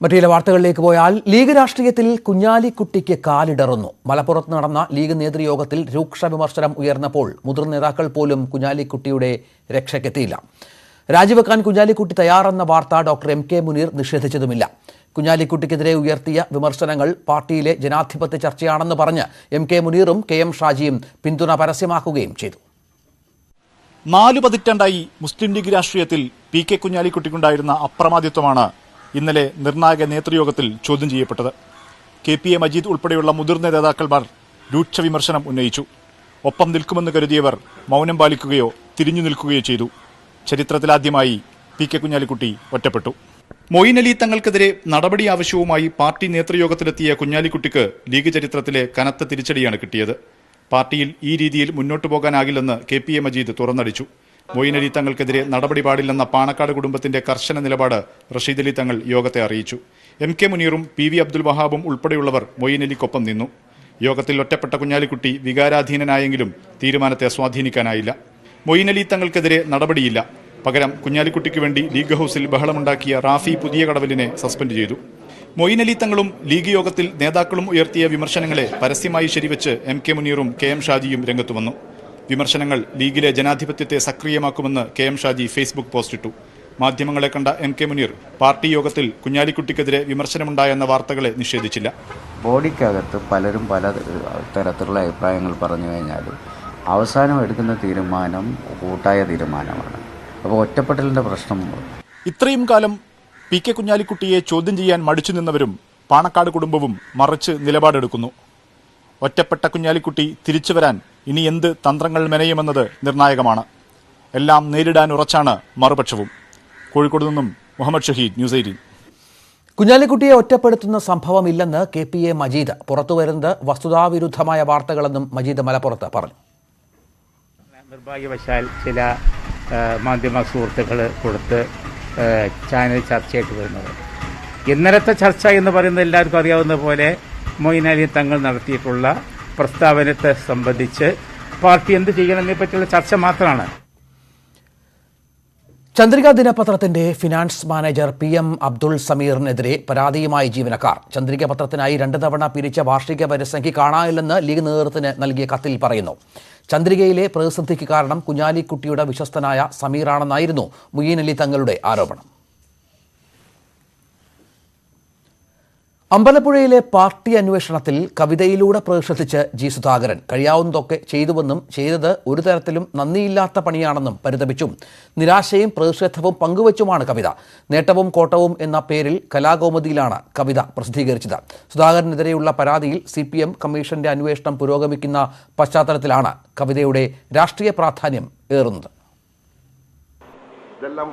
മറ്റു ചില വാർത്തകളിലേക്ക് പോയാൽ ലീഗ് രാഷ്ട്രീയത്തിൽ കുഞ്ഞാലിക്കുട്ടിക്ക് കാലിടറുന്നു. മലപ്പുറത്ത് നടന്ന ലീഗ് നേതൃയോഗത്തിൽ രൂക്ഷ വിമർശനം ഉയർന്നപ്പോൾ മുതിർന്ന നേതാക്കൾ പോലും കുഞ്ഞാലിക്കുട്ടിയുടെ രക്ഷയ്ക്കെത്തിയില്ല. രാജിവെക്കാൻ കുഞ്ഞാലിക്കുട്ടി തയ്യാറെന്ന വാർത്ത ഡോക്ടർ എം.കെ. മുനീർ നിഷേധിച്ചതുമില്ല. കുഞ്ഞാലിക്കുട്ടിക്കെതിരെ ഉയർത്തിയ വിമർശനങ്ങൾ പാർട്ടിയിലെ ജനാധിപത്യ ചർച്ചയാണെന്ന് പറഞ്ഞ് എം.കെ. മുനീറും കെ.എം. ഷാജിയും പിന്തുണ പരസ്യമാക്കുകയും ചെയ്തു. 4 പതിറ്റാണ്ടായി മുസ്ലിം ലീഗ് രാഷ്ട്രീയത്തിൽ പി.കെ. കുഞ്ഞാലിക്കുട്ടിക്കുണ്ടായിരുന്ന അപ്രമാദിത്വമാണ് ഇന്നലെ നിർണായക നേതൃയോഗത്തിൽ ചോദ്യം ചെയ്യപ്പെട്ടത്. കെ.പി.എ. മജീദ് ഉൾപ്പെടെയുള്ള മുതിർന്ന നേതാക്കന്മാർ രൂക്ഷ വിമർശനം ഉന്നയിച്ചു. ഒപ്പം നിൽക്കുമെന്ന് കരുതിയവർ മൗനം പാലിക്കുകയോ തിരിഞ്ഞു നിൽക്കുകയോ ചെയ്തു. ചരിത്രത്തിലാദ്യമായി പി.കെ. കുഞ്ഞാലിക്കുട്ടി ഒറ്റപ്പെട്ടു. മൊയ്ൻ അലി തങ്ങൾക്കെതിരെ നടപടി ആവശ്യവുമായി പാർട്ടി നേതൃയോഗത്തിലെത്തിയ കുഞ്ഞാലിക്കുട്ടിക്ക് ലീഗ് ചരിത്രത്തിലെ കനത്ത തിരിച്ചടിയാണ് കിട്ടിയത്. പാർട്ടിയിൽ ഈ രീതിയിൽ മുന്നോട്ടു പോകാനാകില്ലെന്ന് കെ.പി.എ. മജീദ് തുറന്നടിച്ചു. മൊയ്ൻ അലി തങ്ങൾക്കെതിരെ നടപടി പാടില്ലെന്ന പാണക്കാട് കുടുംബത്തിന്റെ കർശന നിലപാട് റഷീദ് അലി തങ്ങൾ യോഗത്തെ അറിയിച്ചു. എം.കെ. മുനീറും പി.വി. അബ്ദുൽ വഹാബും ഉൾപ്പെടെയുള്ളവർ മൊയ്ൻ അലിക്കൊപ്പം നിന്നു. യോഗത്തിൽ ഒറ്റപ്പെട്ട കുഞ്ഞാലിക്കുട്ടി വികാരാധീനനായെങ്കിലും തീരുമാനത്തെ സ്വാധീനിക്കാനായില്ല. മൊയ്ൻ അലി തങ്ങൾക്കെതിരെ നടപടിയില്ല. പകരം കുഞ്ഞാലിക്കുട്ടിക്ക് വേണ്ടി ലീഗ് ഹൌസിൽ ബഹളമുണ്ടാക്കിയ റാഫി പുതിയ കടവലിനെ സസ്പെൻഡ് ചെയ്തു. മൊയ്ൻ അലി തങ്ങളും ലീഗ് യോഗത്തിൽ നേതാക്കളും ഉയർത്തിയ വിമർശനങ്ങളെ പരസ്യമായി ശരിവെച്ച് എം.കെ. മുനീറും കെ.എം. ഷാജിയും രംഗത്തു വന്നു. വിമർശനങ്ങൾ ലീഗിലെ ജനാധിപത്യത്തെ സക്രിയമാക്കുമെന്ന് കെ.എം. ഷാജി ഫേസ്ബുക്ക് പോസ്റ്റിട്ടു. മാധ്യമങ്ങളെ കണ്ട എം.കെ. മുനീർ പാർട്ടി യോഗത്തിൽ കുഞ്ഞാലിക്കുട്ടിക്കെതിരെ വിമർശനമുണ്ടായെന്ന വാർത്തകളെ നിഷേധിച്ചില്ല. ബോഡിക്കകത്ത് പലരും പല തരത്തിലുള്ള അഭിപ്രായങ്ങൾ പറഞ്ഞു കഴിഞ്ഞാൽ അവസാനം എടുക്കുന്ന തീരുമാനം കൂട്ടായ തീരുമാനമാണ്. അപ്പോൾ ഒറ്റപ്പെടലിൻ്റെ പ്രശ്നം ഇത്രയും കാലം പി.കെ. കുഞ്ഞാലിക്കുട്ടിയെ ചോദ്യം ചെയ്യാൻ മടിച്ചു നിന്നവരും പാണക്കാട് കുടുംബവും മറിച്ച് നിലപാടെടുക്കുന്നു. ഒറ്റപ്പെട്ട കുഞ്ഞാലിക്കുട്ടി തിരിച്ചു വരാൻ ഇനി എന്ത് തന്ത്രങ്ങൾ മെനയുമെന്നത് നിർണായകമാണ്. എല്ലാം നേരിടാൻ ഉറച്ചാണ് മറുപക്ഷവും. കോഴിക്കോട് നിന്നും മുഹമ്മദ് ഷഹീദ്, ന്യൂസ് 18. കുഞ്ഞാലിക്കുട്ടിയെ ഒറ്റപ്പെടുത്തുന്ന സംഭവമില്ലെന്ന് കെ.പി.എ. മജീദ്. പുറത്തുവരുന്നത് വസ്തുതാവിരുദ്ധമായ വാർത്തകളെന്നും മജീദ് മലപ്പുറത്ത് പറഞ്ഞു. നിർഭാഗ്യവശാൽ ചില മാധ്യമ സുഹൃത്തുക്കൾ കൊടുത്ത് ചാനൽ ചർച്ചയായിട്ട് വരുന്നത്. ഇന്നലത്തെ ചർച്ച എന്ന് പറയുന്നത് എല്ലാവർക്കും അറിയാവുന്ന പോലെ മൊയ്ൻ അലി തങ്ങൾ നടത്തിയിട്ടുള്ള പ്രസ്താവനത്തെ സംബന്ധിച്ച് പാർട്ടി എന്ത് ചെയ്യണമെന്നതിനെ പറ്റിയുള്ള ചർച്ച മാത്രമാണ്. ചന്ദ്രിക ദിനപത്രത്തിന്റെ ഫിനാൻസ് മാനേജർ പി.എം. അബ്ദുൾ സമീറിനെതിരെ പരാതിയുമായി ജീവനക്കാർ. ചന്ദ്രിക പത്രത്തിനായി 2 തവണ പിരിച്ച വാർഷിക വരസംഖ്യ കാണാനില്ലെന്ന് ലീഗ് നേതൃത്വത്തിന് നൽകിയ കത്തിൽ പറയുന്നു. ചന്ദ്രികയിലെ പ്രതിസന്ധിക്ക് കാരണം കുഞ്ഞാലിക്കുട്ടിയുടെ വിശ്വസ്തനായ സമീറാണെന്നായിരുന്നു മൊയ്ൻ അലി തങ്ങളുടെ ആരോപണം. അമ്പലപ്പുഴയിലെ പാർട്ടി അന്വേഷണത്തിൽ കവിതയിലൂടെ പ്രതിഷേധിച്ച് ജി സുധാകരൻ കഴിയാവുന്നതൊക്കെ ചെയ്തുവെന്നും ചെയ്തത് ഒരു തരത്തിലും നന്ദിയില്ലാത്ത പണിയാണെന്നും പരിതപിച്ചും നിരാശയും പ്രതിഷേധവും പങ്കുവച്ചുമാണ് കവിത. നേട്ടവും കോട്ടവും എന്ന പേരിൽ കലാകൗമുദിയിലാണ് കവിത പ്രസിദ്ധീകരിച്ചത്. സുധാകരനെതിരെയുള്ള പരാതിയിൽ CPM കമ്മീഷന്റെ അന്വേഷണം പുരോഗമിക്കുന്ന പശ്ചാത്തലത്തിലാണ് കവിതയുടെ രാഷ്ട്രീയ പ്രാധാന്യം ഏറുന്നത്.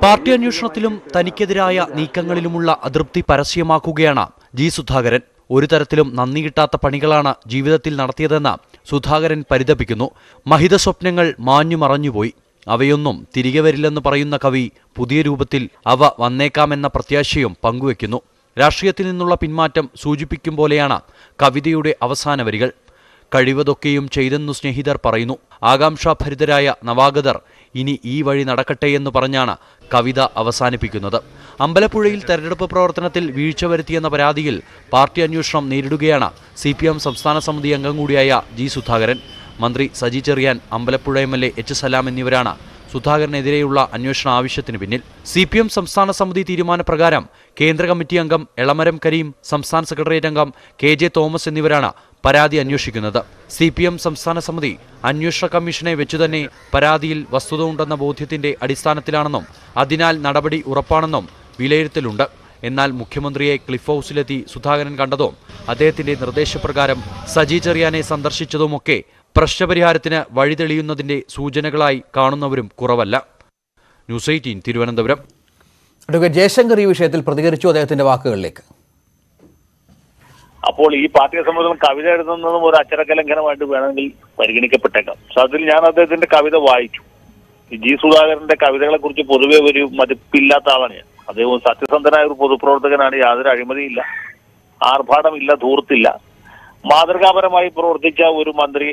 പാർട്ടി അന്വേഷണത്തിലും തനിക്കെതിരായ നീക്കങ്ങളിലുമുള്ള അതൃപ്തി പരസ്യമാക്കുകയാണ് ജി സുധാകരൻ. ഒരു തരത്തിലും നന്ദി കിട്ടാത്ത പണികളാണ് ജീവിതത്തിൽ നടത്തിയതെന്ന് സുധാകരൻ പരിതപിക്കുന്നു. മഹിത സ്വപ്നങ്ങൾ മാഞ്ഞു മറഞ്ഞുപോയി. അവയൊന്നും തിരികെ വരില്ലെന്ന് പറയുന്ന കവി പുതിയ രൂപത്തിൽ അവ വന്നേക്കാമെന്ന പ്രത്യാശയും പങ്കുവെക്കുന്നു. രാഷ്ട്രീയത്തിൽ നിന്നുള്ള പിന്മാറ്റം സൂചിപ്പിക്കും പോലെയാണ് കവിതയുടെ അവസാന വരികൾ. കഴിവതൊക്കെയും ചെയ്തെന്നു സ്നേഹിതർ പറയുന്നു. ആകാംക്ഷാഭരിതരായ നവാഗതർ ഇനി ഈ വഴി നടക്കട്ടെയെന്ന് പറഞ്ഞാണ് കവിത അവസാനിപ്പിക്കുന്നത്. അമ്പലപ്പുഴയിൽ തെരഞ്ഞെടുപ്പ് പ്രവർത്തനത്തിൽ വീഴ്ച വരുത്തിയെന്ന പരാതിയിൽ പാർട്ടി അന്വേഷണം നേരിടുകയാണ് CPM സംസ്ഥാന സമിതി അംഗം കൂടിയായ ജി സുധാകരൻ. മന്ത്രി സജി ചെറിയാൻ, അമ്പലപ്പുഴ MLA H. സലാം എന്നിവരാണ് സുധാകരനെതിരെയുള്ള അന്വേഷണ ആവശ്യത്തിന് പിന്നിൽ. CPM സംസ്ഥാന സമിതി തീരുമാനപ്രകാരം കേന്ദ്ര കമ്മിറ്റി അംഗം എളമരം കരീം, സംസ്ഥാന സെക്രട്ടേറിയറ്റ് അംഗം KJ തോമസ് എന്നിവരാണ് പരാതി അന്വേഷിക്കുന്നത്. CPM സംസ്ഥാന സമിതി അന്വേഷണ കമ്മീഷനെ വെച്ചുതന്നെ പരാതിയിൽ വസ്തുത ഉണ്ടെന്ന ബോധ്യത്തിന്റെ അടിസ്ഥാനത്തിലാണെന്നും അതിനാൽ നടപടി ഉറപ്പാണെന്നും വിലയിരുത്തലുണ്ട്. എന്നാൽ മുഖ്യമന്ത്രിയെ ക്ലിഫ് ഹൌസിലെത്തി സുധാകരൻ കണ്ടതും അദ്ദേഹത്തിന്റെ നിർദ്ദേശപ്രകാരം സജി ചെറിയാനെ സന്ദർശിച്ചതുമൊക്കെ പ്രശ്നപരിഹാരത്തിന് വഴിതെളിയുന്നതിന്റെ സൂചനകളായി കാണുന്നവരും കുറവല്ല. ന്യൂസ് 18 തിരുവനന്തപുരം. അഡ്വക്കേറ്റ് ജയശങ്കർ ഈ വിഷയത്തിൽ പ്രതികരിച്ചു. അദ്ദേഹത്തിന്റെ വാക്കുകളിലേക്ക്. അപ്പോൾ ഈ പാർട്ടിയെ സംബന്ധിച്ചും കവിത എഴുതുന്നതും ഒരു അച്ചടക്ക ലംഘനമായിട്ട് വേണമെങ്കിൽ പരിഗണിക്കപ്പെട്ടേക്കാം. അതിൽ ഞാൻ അദ്ദേഹത്തിന്റെ കവിത വായിച്ചു. ജി സുധാകരന്റെ കവിതകളെ കുറിച്ച് പൊതുവെ ഒരു മതിപ്പില്ലാത്ത ആളാണ് ഞാൻ. അദ്ദേഹം സത്യസന്ധനായ ഒരു പൊതുപ്രവർത്തകനാണ്. യാതൊരു അഴിമതിയില്ല, ആർഭാടമില്ല, ധൂർത്തില്ല. മാതൃകാപരമായി പ്രവർത്തിച്ച ഒരു മന്ത്രി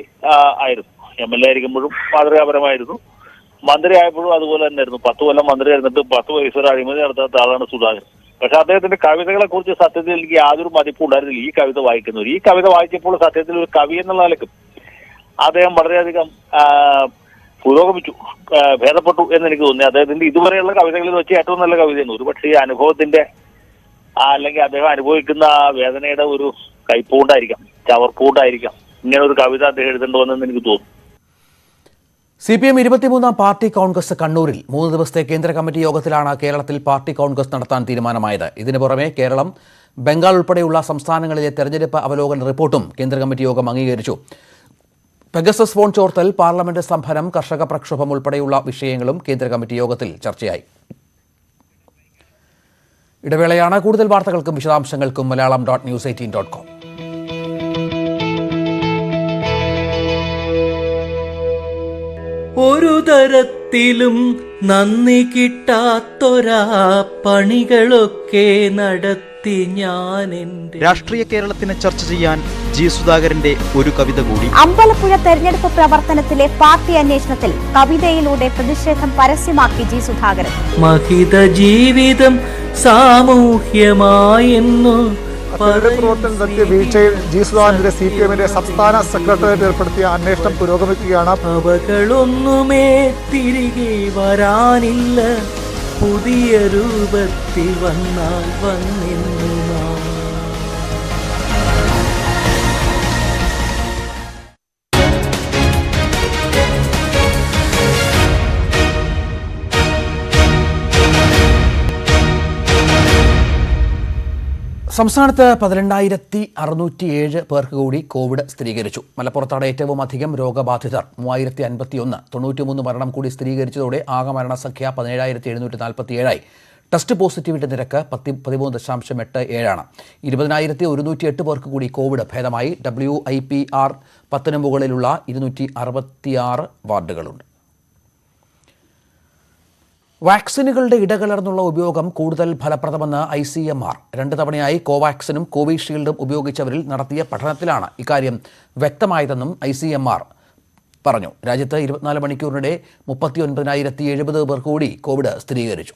ആയിരുന്നു. MLA ആയിരിക്കുമ്പോഴും മാതൃകാപരമായിരുന്നു. മന്ത്രി ആയപ്പോഴും അതുപോലെ തന്നെയായിരുന്നു. 10 കൊല്ലം മന്ത്രി ആയിരുന്നിട്ട് 10 വയസ്സ് വരെ അഴിമതി നടത്താത്ത ആളാണ് സുധാകരൻ. പക്ഷെ അദ്ദേഹത്തിന്റെ കവിതകളെ കുറിച്ച് സത്യത്തിൽ എനിക്ക് യാതൊരു മതിപ്പും ഉണ്ടായിരുന്നില്ല ഈ കവിത വായിക്കുന്നവർ. ഈ കവിത വായിച്ചപ്പോൾ സത്യത്തിൽ ഒരു കവി എന്നുള്ള നിലക്കും അദ്ദേഹം വളരെയധികം പുരോഗമിച്ചു, ഭേദപ്പെട്ടു എന്ന് എനിക്ക് തോന്നി. അദ്ദേഹത്തിന്റെ ഇതുവരെയുള്ള കവിതകളിൽ വെച്ച് ഏറ്റവും നല്ല കവിതയാണ്. ഒരുപക്ഷെ ഈ അനുഭവത്തിന്റെ അല്ലെങ്കിൽ അദ്ദേഹം അനുഭവിക്കുന്ന വേദനയുടെ ഒരു കയ്പുകൊണ്ടായിരിക്കാം, ചവർപ്പുകൊണ്ടായിരിക്കാം ഇങ്ങനെ ഒരു കവിത അദ്ദേഹം എഴുതേണ്ടതെന്ന് എനിക്ക് തോന്നുന്നു. CPM 23-ാം പാർട്ടി കോൺഗ്രസ് കണ്ണൂരിൽ 3 ദിവസത്തെ കേന്ദ്ര കമ്മിറ്റി യോഗത്തിലാണ് കേരളത്തിൽ പാർട്ടി കോൺഗ്രസ് നടത്താൻ തീരുമാനമായത്. ഇതിനു പുറമെ കേരളം, ബംഗാൾ ഉൾപ്പെടെയുള്ള സംസ്ഥാനങ്ങളിലെ തെരഞ്ഞെടുപ്പ് അവലോകന റിപ്പോർട്ടും കേന്ദ്ര കമ്മിറ്റി യോഗം അംഗീകരിച്ചു. പെഗസസ് ഫോൺ ചോർത്തൽ, പാർലമെന്റ് സ്തംഭനം, കർഷക പ്രക്ഷോഭം ഉൾപ്പെടെയുള്ള വിഷയങ്ങളും കേന്ദ്ര കമ്മിറ്റി യോഗത്തിൽ ചർച്ചയായി. ഇടവേളയാണ്. കൂടുതൽ വാർത്തകൾക്കും വിശദാംശങ്ങൾക്കും malayalam.news18.com. ഒരു തരത്തിലും നന്ദി കിട്ടാത്തൊരാ പണികളൊക്കെ നടത്തി ഞാൻ എൻ്റെ രാഷ്ട്രീയ കേരളത്തിനെ ചർച്ച ചെയ്യാൻ ജി സുധാകരന്റെ ഒരു കവിത കൂടി. അമ്പലപ്പുഴ തെരഞ്ഞെടുപ്പ് പ്രവർത്തനത്തിലെ പാർട്ടി അന്വേഷണത്തിൽ കവിതയിലൂടെ പ്രതിഷേധം പരസ്യമാക്കി ജി സുധാകരൻ. മഹിത ജീവിതം സാമൂഹ്യമായെന്നു പ്രവർത്തനം നടത്തിയ വീഴ്ചയിൽ ജി സുധാകരന്റെ CPM-ന്റെ സംസ്ഥാന സെക്രട്ടേറിയറ്റ് ഏർപ്പെടുത്തിയ അന്വേഷണം പുരോഗമിക്കുകയാണ്. അവകളൊന്നുമേ തിരികെ വരാനില്ല, പുതിയ രൂപത്തിൽ വന്നാൽ വന്നെന്നു സംസ്ഥാനത്ത് 12,607 പേർക്ക് കൂടി കോവിഡ് സ്ഥിരീകരിച്ചു. മലപ്പുറത്താണ് ഏറ്റവും അധികം രോഗബാധിതർ 3051. 93 മരണം കൂടി സ്ഥിരീകരിച്ചതോടെ ആകെ മരണസംഖ്യ 17,747 ടെസ്റ്റ് പോസിറ്റിവിറ്റി നിരക്ക് 13.87 20,108 പേർക്ക് കൂടി കോവിഡ് ഭേദമായി. WIPR 10 മുകളിലുള്ള 266 വാർഡുകളുണ്ട്. വാക്സിനുകളുടെ ഇടകലർന്നുള്ള ഉപയോഗം കൂടുതൽ ഫലപ്രദമെന്ന് ICMR. 2 തവണയായി കോവാക്സിനും കോവിഷീൽഡും ഉപയോഗിച്ചവരിൽ നടത്തിയ പഠനത്തിലാണ് ഇക്കാര്യം വ്യക്തമായതെന്നും ICMR പറഞ്ഞു. രാജ്യത്ത് 24 മണിക്കൂറിനിടെ 39,070 പേർ കൂടി കോവിഡ് സ്ഥിരീകരിച്ചു.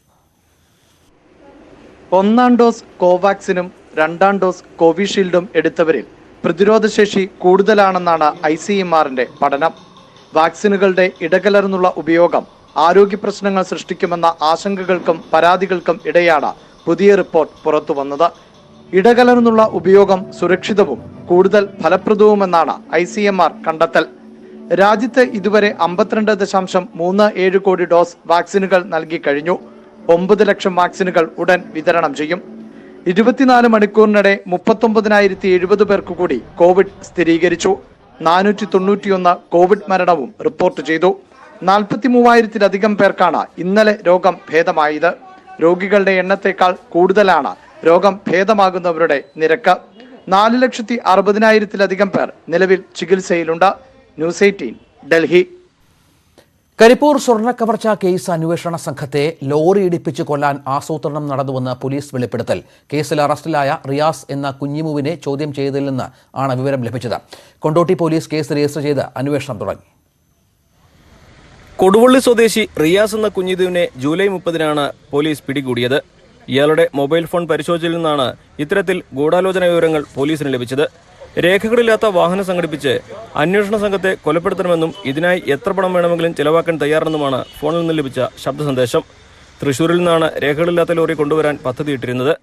1-ാം ഡോസ് കോവാക്സിനും 2-ാം ഡോസ് കോവിഷീൽഡും എടുത്തവരിൽ പ്രതിരോധശേഷി കൂടുതലാണെന്നാണ് ICMR-ന്റെ പഠനം. വാക്സിനുകളുടെ ഇടകലർന്നുള്ള ഉപയോഗം ആരോഗ്യ പ്രശ്നങ്ങൾ സൃഷ്ടിക്കുമെന്ന ആശങ്കകൾക്കും പരാതികൾക്കും ഇടെയാണ് പുതിയ റിപ്പോർട്ട് പുറത്തുവന്നത്. ഇടകലർന്നുള്ള ഉപയോഗം സുരക്ഷിതവും കൂടുതൽ ഫലപ്രദവുമെന്നാണ് ICMR കണ്ടെത്തൽ. രാജ്യത്ത് ഇതുവരെ 52.37 കോടി ഡോസ് വാക്സിനുകൾ നൽകി കഴിഞ്ഞു. 9 ലക്ഷം വാക്സിനുകൾ ഉടൻ വിതരണം ചെയ്യും. 24 മണിക്കൂറിനിടെ 39,070 പേർക്ക് കൂടി കോവിഡ് സ്ഥിരീകരിച്ചു. 491 കോവിഡ് മരണവും റിപ്പോർട്ട് ചെയ്തു. 43,000-ലധികം പേർക്കാണ് ഇന്നലെ രോഗം ഭേദമായത്. രോഗികളുടെ എണ്ണത്തേക്കാൾ കൂടുതലാണ് രോഗം ഭേദമാകുന്നവരുടെ നിരക്ക്. 4,60,000-ലധികം പേർ നിലവിൽ ചികിത്സയിലുണ്ട്. ന്യൂസ് 18 ഡൽഹി. കരിപ്പൂർ സ്വർണ്ണക്കവർച്ച കേസ് അന്വേഷണ സംഘത്തെ ലോറി ഇടിപ്പിച്ച് കൊല്ലാൻ ആസൂത്രണം നടന്നുവെന്ന് പോലീസ് വെളിപ്പെടുത്തൽ. കേസിൽ അറസ്റ്റിലായ റിയാസ് എന്ന കുഞ്ഞിമുവിനെ ചോദ്യം ചെയ്തതിൽ നിന്ന് ആണ് വിവരം ലഭിച്ചത്. കൊണ്ടോട്ടി പോലീസ് കേസ് രജിസ്റ്റർ ചെയ്ത് അന്വേഷണം തുടങ്ങി. കൊടുവള്ളി സ്വദേശി റിയാസ് എന്ന കുഞ്ഞിതുവിനെ ജൂലൈ 30-നാണ് പോലീസ് പിടികൂടിയത്. ഇയാളുടെ മൊബൈൽ ഫോൺ പരിശോധനയിൽ നിന്നാണ് ഇത്തരത്തിൽ ഗൂഢാലോചന വിവരങ്ങൾ പോലീസിന് ലഭിച്ചത്. രേഖകളില്ലാത്ത വാഹനം സംഘടിപ്പിച്ച് അന്വേഷണ സംഘത്തെ കൊലപ്പെടുത്തണമെന്നും ഇതിനായി എത്ര പണം വേണമെങ്കിലും ചെലവാക്കാൻ തയ്യാറെന്നുമാണ് ഫോണിൽ നിന്ന് ലഭിച്ച ശബ്ദ സന്ദേശം. തൃശൂരിൽ നിന്നാണ് രേഖകളില്ലാത്ത ലോറി കൊണ്ടുവരാൻ പദ്ധതിയിട്ടിരുന്നത്.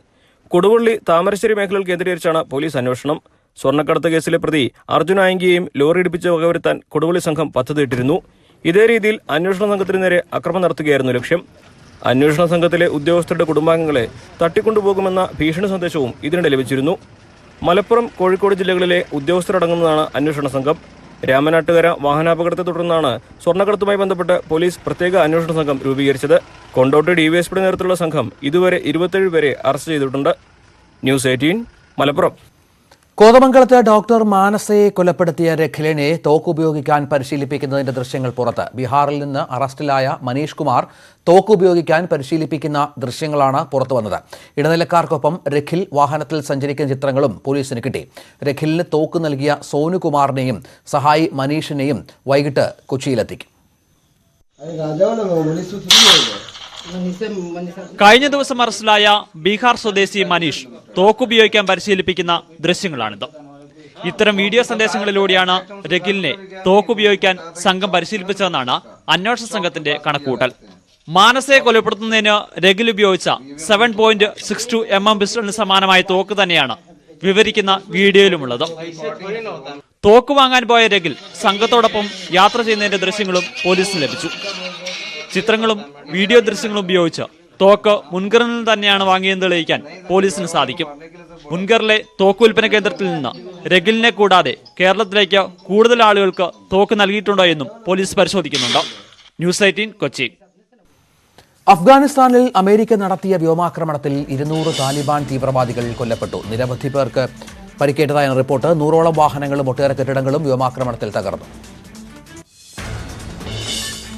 കൊടുവള്ളി, താമരശ്ശേരി മേഖലകൾ കേന്ദ്രീകരിച്ചാണ് പോലീസ് അന്വേഷണം. സ്വർണ്ണക്കടത്ത് കേസിലെ പ്രതി അർജുൻ ആയങ്കിയെയും ലോറി ഇടിപ്പിച്ച് വകവരുത്താൻ കൊടുവള്ളി സംഘം പദ്ധതിയിട്ടിരുന്നു. ഇതേ രീതിയിൽ അന്വേഷണ സംഘത്തിന് നേരെ അക്രമം നടത്തുകയായിരുന്നു ലക്ഷ്യം. അന്വേഷണ സംഘത്തിലെ ഉദ്യോഗസ്ഥരുടെ കുടുംബാംഗങ്ങളെ തട്ടിക്കൊണ്ടുപോകുമെന്ന ഭീഷണി സന്ദേശവും ഇതിനിടെ ലഭിച്ചിരുന്നു. മലപ്പുറം, കോഴിക്കോട് ജില്ലകളിലെ ഉദ്യോഗസ്ഥരടങ്ങുന്നതാണ് അന്വേഷണ സംഘം. രാമനാട്ടുകര വാഹനാപകടത്തെ തുടർന്നാണ് സ്വർണ്ണക്കടത്തുമായി ബന്ധപ്പെട്ട് പോലീസ് പ്രത്യേക അന്വേഷണ സംഘം രൂപീകരിച്ചത്. കൊണ്ടോട്ടി ഡിവൈഎസ്പിയുടെ നേതൃത്വത്തിലുള്ള സംഘം ഇതുവരെ 27 പേരെ അറസ്റ്റ് ചെയ്തിട്ടുണ്ട്. ന്യൂസ് 18 മലപ്പുറം. കോതമംഗലത്ത് ഡോക്ടർ മാനസയെ കൊലപ്പെടുത്തിയ രഖിലിനെ തോക്കുപയോഗിക്കാൻ പരിശീലിപ്പിക്കുന്നതിന്റെ ദൃശ്യങ്ങൾ പുറത്ത്. ബീഹാറിൽ നിന്ന് അറസ്റ്റിലായ മനീഷ് കുമാർ തോക്കുപയോഗിക്കാൻ പരിശീലിപ്പിക്കുന്ന ദൃശ്യങ്ങളാണ് പുറത്തുവന്നത്. ഇടനിലക്കാർക്കൊപ്പം രഖിൽ വാഹനത്തിൽ സഞ്ചരിക്കുന്ന ചിത്രങ്ങളും പോലീസിന് കിട്ടി. രഖിലിന് തോക്ക് നൽകിയ സോനുകുമാറിനെയും സഹായി മനീഷിനെയും വൈകിട്ട് കൊച്ചിയിലെത്തിക്കും. കഴിഞ്ഞ ദിവസം അറസ്റ്റിലായ ബീഹാർ സ്വദേശി മനീഷ് തോക്കുപയോഗിക്കാൻ പരിശീലിപ്പിക്കുന്ന ദൃശ്യങ്ങളാണിത്. ഇത്തരം വീഡിയോ സന്ദേശങ്ങളിലൂടെയാണ് രഗിലിനെ തോക്കുപയോഗിക്കാൻ സംഘം പരിശീലിപ്പിച്ചതെന്നാണ് അന്വേഷണ സംഘത്തിന്റെ കണക്കുകൂട്ടൽ. മാനസയെ കൊലപ്പെടുത്തുന്നതിന് രഗിൽ ഉപയോഗിച്ച 7.62 mm പിസ്റ്റളിന് സമാനമായ തോക്ക് തന്നെയാണ് വിവരിക്കുന്ന വീഡിയോയിലുമുള്ളത്. തോക്ക് വാങ്ങാൻ പോയ രഗിൽ സംഘത്തോടൊപ്പം യാത്ര ചെയ്യുന്നതിന്റെ ദൃശ്യങ്ങളും പോലീസിന് ലഭിച്ചു. ചിത്രങ്ങളും വീഡിയോ ദൃശ്യങ്ങളും ഉപയോഗിച്ച് തോക്ക് മുൻകറിൽ തന്നെയാണ് വാങ്ങിയെന്ന് തെളിയിക്കാൻ പോലീസിന് സാധിക്കും. മുൻകറിലെ തോക്ക് വിൽപ്പന കേന്ദ്രത്തിൽ നിന്ന് രഗിലിനെ കൂടാതെ കേരളത്തിലേക്ക് കൂടുതൽ ആളുകൾക്ക് തോക്ക് നൽകിയിട്ടുണ്ടോ എന്നും പോലീസ് പരിശോധിക്കുന്നുണ്ട്. ന്യൂസ് 18 കൊച്ചി. അഫ്ഗാനിസ്ഥാനിൽ അമേരിക്ക നടത്തിയ വ്യോമാക്രമണത്തിൽ 200 താലിബാൻ തീവ്രവാദികൾ കൊല്ലപ്പെട്ടു. നിരവധി പേർക്ക് പരിക്കേറ്റതായാണ് റിപ്പോർട്ട്. 100ഓളം വാഹനങ്ങളും ഒട്ടേറെ കെട്ടിടങ്ങളും വ്യോമാക്രമണത്തിൽ തകർന്നു.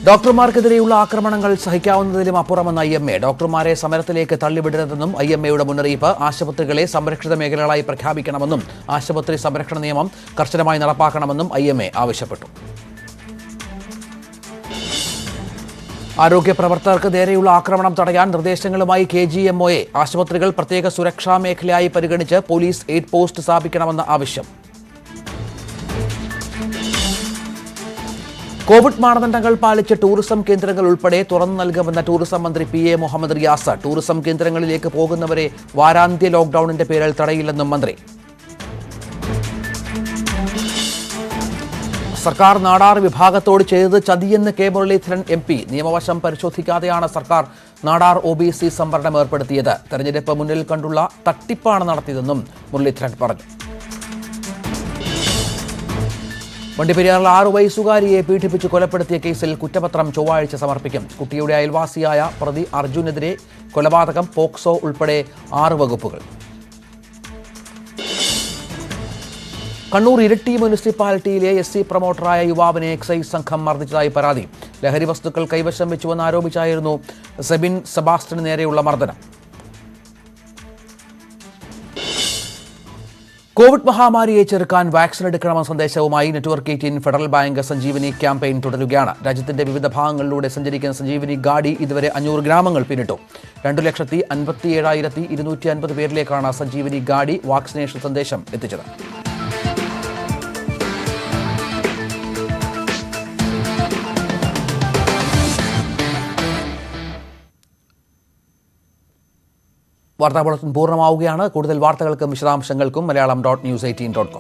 ഡോക്ടർമാർക്കെതിരെയുള്ള ആക്രമണങ്ങൾ സഹിക്കാവുന്നതിലും അപ്പുറമെന്ന IMA. ഡോക്ടർമാരെ സമരത്തിലേക്ക് തള്ളിവിടരുതെന്നും IMAയുടെ മുന്നറിയിപ്പ്. ആശുപത്രികളെ സംരക്ഷിത മേഖലകളായി പ്രഖ്യാപിക്കണമെന്നും ആശുപത്രി സംരക്ഷണ നിയമം കർശനമായി നടപ്പാക്കണമെന്നും IMA ആവശ്യപ്പെട്ടു. ആരോഗ്യ പ്രവർത്തകർക്ക് നേരെയുള്ള ആക്രമണം തടയാൻ നിർദ്ദേശങ്ങളുമായി KGMOA. ആശുപത്രികൾ പ്രത്യേക സുരക്ഷാ മേഖലയായി പരിഗണിച്ച് പോലീസ് എയ്ഡ് പോസ്റ്റ് സ്ഥാപിക്കണമെന്ന ആവശ്യം. കോവിഡ് മാനദണ്ഡങ്ങൾ പാലിച്ച് ടൂറിസം കേന്ദ്രങ്ങൾ ഉൾപ്പെടെ തുറന്നു നൽകുമെന്ന ടൂറിസം മന്ത്രി PA മുഹമ്മദ് റിയാസ്. ടൂറിസം കേന്ദ്രങ്ങളിലേക്ക് പോകുന്നവരെ വാരാന്ത്യ ലോക്ഡൌണിന്റെ പേരിൽ തടയില്ലെന്നും മന്ത്രി. സർക്കാർ നാടാർ വിഭാഗത്തോട് ചെയ്തത് ചതിയെന്ന് കെ മുരളീധരൻ MP. നിയമവശം പരിശോധിക്കാതെയാണ് സർക്കാർ നാടാർ OBC സംവരണം ഏർപ്പെടുത്തിയത്. തെരഞ്ഞെടുപ്പ് മുന്നിൽ കണ്ടുള്ള തട്ടിപ്പാണ് നടത്തിയതെന്നും മുരളീധരൻ പറഞ്ഞു. വണ്ടിപ്പെരിയാറിൽ 6 വയസ്സുകാരിയെ പീഡിപ്പിച്ച് കൊലപ്പെടുത്തിയ കേസിൽ കുറ്റപത്രം ചൊവ്വാഴ്ച സമർപ്പിക്കും. കുട്ടിയുടെ അയൽവാസിയായ പ്രതി അർജുനെതിരെ കൊലപാതകം, പോക്സോ ഉൾപ്പെടെ 6 വകുപ്പുകൾ. കണ്ണൂർ ഇരിട്ടി മുനിസിപ്പാലിറ്റിയിലെ SC പ്രൊമോട്ടറായ യുവാവിനെ എക്സൈസ് സംഘം മർദ്ദിച്ചതായി പരാതി. ലഹരി വസ്തുക്കൾ കൈവശം വെച്ചുവെന്ന് ആരോപിച്ചായിരുന്നു സെബിൻ സെബാസ്റ്റ്യന് നേരെയുള്ള മർദ്ദനം. കോവിഡ് മഹാമാരിയെ ചെറുക്കാൻ വാക്സിൻ എടുക്കണമെന്ന സന്ദേശവുമായി network 18 federal bank Sanjeevani campaign തുടരുകയാണ്. രാജ്യത്തിന്റെ വിവിധ ഭാഗങ്ങളിലൂടെ സഞ്ചരിക്കുന്ന സഞ്ജീവനി ഗാഡി ഇതുവരെ 500 ഗ്രാമങ്ങൾ പിന്നിട്ടു. 2,57,250 പേരിലേക്കാണ് സഞ്ജീവനി ഗാഡി വാക്സിനേഷൻ സന്ദേശം എത്തിച്ചത്. വാർത്താ ബുള്ളറ്റിൻ പൂർണ്ണമാവുകയാണ്. കൂടുതൽ വാർത്തകൾക്കും വിശദാംശങ്ങൾക്കും Malayalam.news18.com